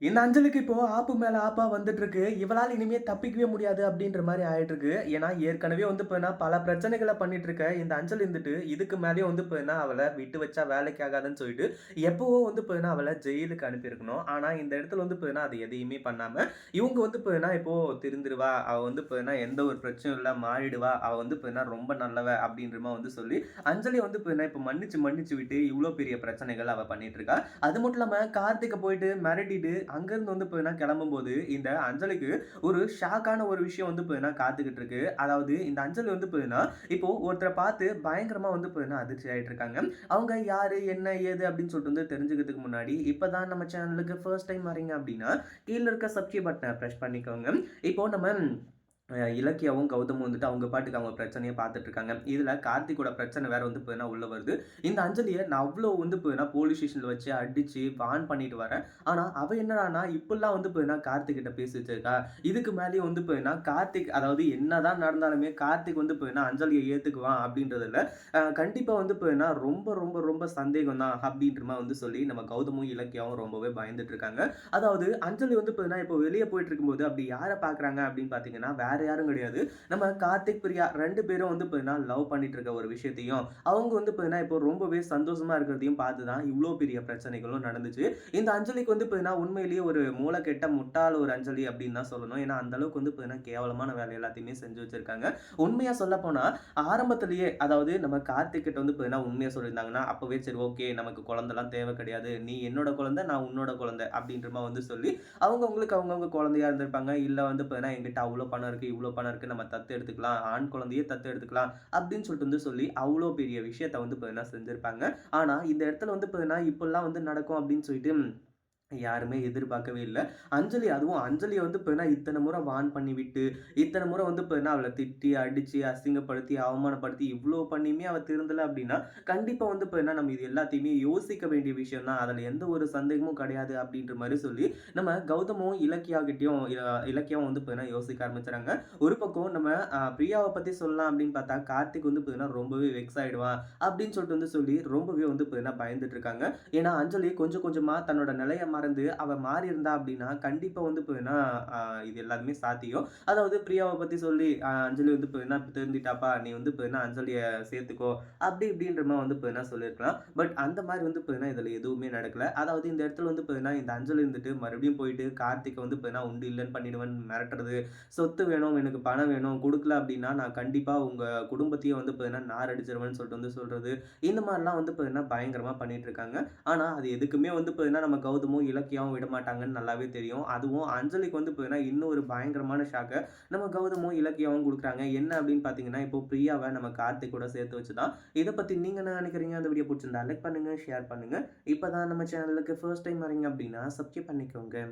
இந்த அஞ்சலுக்கு இப்போ ஆப்பு மேல ஆப்பா வந்துட்டுருக்கு. இவளால இனிமே தப்பிக்கவே முடியாது அப்டின்ற மாரி ஆயிட்டுருக்கு. ஏன்னா, ஏற்கனவே வந்து பார்த்தீங்கன்னா, பல பிரச்சனைகள பண்ணிட்டு இருக்க இந்த அஞ்சல் இருந்துட்டு, இதுக்கு மேலயும் வந்து பார்த்தீங்கன்னா, அவள விட்டு வச்சா வேலைக்கு ஆகாதுன்னு சொல்லிட்டு, எப்பவோ வந்து பார்த்தீங்கன்னா, அவள ஜெயிலுக்கு அனுப்பியிருக்கணும். ஆனா, இந்த இடத்துல வந்து பார்த்தீங்கன்னா, அது எதையுமே பண்ணாம, இவங்க வந்து பார்த்தீங்கன்னா, இப்போ திருந்துருவா. அவ வந்து பார்த்தீங்கன்னா, எந்த ஒரு பிரச்சனையும் இல்ல மாறிடுவா. அவ வந்து பார்த்தீங்கன்னா, ரொம்ப நல்லவ அப்டின்ற மாரி வந்து சொல்லி, அஞ்சலிய வந்து பார்த்தீங்கன்னா, இப்போ மன்னிச்சு மன்னிச்சு விட்டு, இவ்ளோ பெரிய பிரச்சனைகள் அவ பண்ணிட்டு இருக்கா. அது மட்டும் இல்லாம கார்த்திக்க போயிட்டு மிரட்டிட்டு அங்கருந்து வந்து பார்த்தீங்கன்னா கிளம்பும்போது, இந்த அஞ்சலிக்கு ஒரு ஷாக்கான ஒரு விஷயம் வந்து பார்த்தீங்கன்னா காத்துக்கிட்டு இருக்கு. அதாவது இந்த அஞ்சலி வந்து பார்த்தீங்கன்னா, இப்போ ஒருத்தர பார்த்து பயங்கரமா வந்து பார்த்தீங்கன்னா அதிர்ச்சி ஆயிட்டு இருக்காங்க. அவங்க யாரு, என்ன, ஏது அப்படின்னு சொல்லிட்டு வந்து தெரிஞ்சுக்கிறதுக்கு முன்னாடி, இப்ப தான் நம்ம சேனலுக்கு ஃபர்ஸ்ட் டைம் வரீங்க அப்படின்னா, கீழ இருக்க சப்ஸ்கிரைப் பட்டன பிரஸ் பண்ணிக்கோங்க. இப்போ நம்ம இலக்கியாவும், கௌதமும் வந்துட்டு அவங்க பாட்டுக்கு அவங்க பிரச்சனைய பார்த்துட்டு இருக்காங்க. இதுல கார்த்திக்கோட பிரச்சனை வேற வந்து பார்த்தீங்கன்னா உள்ள வருது. இந்த அஞ்சலிய நான் அவ்ளோ வந்து பார்த்தீங்கன்னா போலீஸ் ஸ்டேஷன்ல வச்சு அடிச்சு வார்ன் பண்ணிட்டு வரேன். ஆனா, அவ என்னடான்னா இப்படிலாம் வந்து பார்த்தீங்கன்னா கார்த்திக் கிட்ட பேசி வச்சிருக்கா. இதுக்கு மேலயும் வந்து பார்த்தீங்கன்னா கார்த்திக் அதாவது என்னதான் நடந்தாலுமே கார்த்திக் வந்து பார்த்தீங்கன்னா அஞ்சலிய ஏத்துக்குவான் அப்படின்றதுல கண்டிப்பா வந்து பார்த்தீங்கன்னா ரொம்ப ரொம்ப ரொம்ப சந்தேகம் தான் அப்படின்ற மாரி வந்து சொல்லி நம்ம கௌதமும், இலக்கியாவும் ரொம்பவே பயந்துட்டு இருக்காங்க. அதாவது அஞ்சலி வந்து பார்த்தீங்கன்னா இப்போ வெளிய போயிட்டு இருக்கும்போது அப்படி யார பார்க்குறாங்க அப்படின்னு பார்த்தீங்கன்னா, வேற யாரும் கிடையாது. நம்ம கார்த்திக், பிரியா 2 பேரும் வந்து பார்த்தீங்கன்னா லவ் பண்ணிட்டு இருக்க ஒரு விஷயத்தையும், அவங்க வந்து பார்த்தீங்கன்னா இப்போ ரொம்பவே சந்தோஷமா இருக்கிறதையும் பார்த்து தான் இவ்ளோ பெரிய பிரச்சனைகளும் நடந்துச்சு. இந்த அஞ்சலிக்கு வந்து பார்த்தீங்கன்னா உண்மையிலேயே ஒரு மூளைகெட்ட முட்டாள் ஒரு அஞ்சலி அப்படின்னு தான் சொல்லணும். ஏன்னா அந்த அளவுக்கு வந்து பார்த்தீங்கன்னா கேவலமான வேலை எல்லாத்தையுமே செஞ்சு வச்சிருக்காங்க. உண்மையா சொல்லப்போனா ஆரம்பத்திலேயே அதாவது நம்ம கார்த்திக் கிட்ட வந்து பார்த்தீங்கன்னா உண்மையா சொல்லியிருந்தாங்கன்னா, அப்பவே சரி ஓகே நமக்கு குழந்தைலாம் தேவை கிடையாது. நீ என்னோட குழந்தை, நான் உன்னோட குழந்தை அப்படின்ற மாரி வந்து சொல்லி அவங்கவங்களுக்கு அவங்கவங்க குழந்தையா இருந்திருப்பாங்க. இல்ல வந்து பார்த்தீங்கன்னா, என்கிட்ட அவ்ளோ பணம் இருக்கு, இவ்ளோ பணம் இருக்கு. நம்ம தத்து எடுத்துக்கலாம். ஆண் குழந்தையே தத்து எடுத்துக்கலாம். அப்படின்னு சொல்லிட்டு வந்து சொல்லி, அவ்ளோ பெரிய விஷயத்த வந்து பார்த்தீங்கன்னா செஞ்சிருப்பாங்க. ஆனா, இந்த இடத்துல வந்து பார்த்தீங்கன்னா, இப்படிலாம் வந்து நடக்கும் அப்படின்னு சொல்லிட்டு யாருமே எதிர்பார்க்கவே இல்ல. அஞ்சலி அதுவும் அஞ்சலிய வந்து பார்த்தீங்கன்னா, இத்தன முறை வார்ன் பண்ணிவிட்டு, இத்தன முறை வந்து பார்த்தீங்கன்னா, அவள திட்டி, அடிச்சு, அசிங்கப்படுத்தி, அவமானப்படுத்தி இவ்ளோ பண்ணியுமே அவ திருந்தல அப்டின்னா, கண்டிப்பா வந்து பார்த்தீங்கன்னா, நம்ம இது எல்லாத்தையுமே யோசிக்க வேண்டிய விஷயம் தான். அதுல எந்த ஒரு சந்தேகமும் கிடையாது அப்டின்ற மாரி சொல்லி, நம்ம கௌதமும், இலக்கியா கிட்டயும் இலக்கியாவும் வந்து பார்த்தீங்கன்னா, யோசிக்க ஆரம்பிச்சுறாங்க. ஒரு பக்கம் நம்ம பிரியாவ பத்தி சொல்லலாம் அப்டின்னு பார்த்தா, கார்த்திக் வந்து பார்த்தீங்கன்னா, ரொம்பவே வெக்ஸ் ஆயிடுவான் அப்டின்னு சொல்லிட்டு வந்து சொல்லி, ரொம்பவே வந்து பார்த்தீங்கன்னா, பயந்துட்டு இருக்காங்க. ஏன்னா, அஞ்சலி கொஞ்சம் கொஞ்சமா தன்னோட நிலைய மறந்து அவ மாறியிருந்தா அப்படின்னா, கண்டிப்பா வந்து பார்த்தீங்கன்னா, அ இது எல்லாமே சாத்தியம். அதாவது பிரியாவ பத்தி சொல்லி அஞ்சலி வந்து பார்த்தீங்கன்னா, "திருந்திட்டாப்பா, நீ வந்து பார்த்தீங்கன்னா அஞ்சலிய சேர்த்துக்கோ" அப்படி இப்படின்ற மாரி வந்து பார்த்தீங்கன்னா சொல்லியிருக்கலாம். பட் அந்த மாரி வந்து பார்த்தீங்கன்னா, இதில எதுவுமே நடக்கல. அதாவது இந்த இடத்துல வந்து பார்த்தீங்கன்னா, இந்த அஞ்சலி இருந்துட்டு மறுபடியும் போயிட்டு கார்த்திக்க வந்து பார்த்தீங்கன்னா, உண்டு இல்லன்னு பண்ணிடுவேன்னு மிரட்டுறது, "சொத்து வேணும், எனக்கு பணம் வேணும், குடுக்கல அப்படின்னா நான் கண்டிப்பா உங்க குடும்பத்தையே வந்து பார்த்தீங்கன்னா நாரடிச்சுருவேன்னு" சொல்லிட்டு வந்து சொல்றது. இந்த மாரிலாம் வந்து பார்த்தீங்கன்னா, பயங்கரமா பண்ணிட்டு இருக்காங்க. ஆனா, அது எதுக்குமே வந்து பார்த்தீங்கன்னா, நம்ம கௌதமும், இலக்கியாவும் விடமாட்டாங்கன்னு நல்லாவே தெரியும். அதுவும் அஞ்சலிக்கு வந்து பார்த்தீங்கன்னா, இன்னும் ஒரு பயங்கரமான ஷாக்க நம்ம கௌதமும், இலக்கியாவும் குடுக்குறாங்க. என்ன அப்படின்னு பார்த்தீங்கன்னா, இப்போ பிரியாவ நம்ம கார்த்திக் கூட சேர்த்து வச்சு தான். இத பத்தி நீங்க என்ன நினைக்கிறீங்க? அந்த வீடியோ புடிச்சிருந்தா லைக் பண்ணுங்க, ஷேர் பண்ணுங்க. இப்ப தான் நம்ம சேனலுக்கு ஃபர்ஸ்ட் டைம் வரீங்க அப்படின்னா, சப்ஸ்கிரைப் பண்ணிக்கோங்க.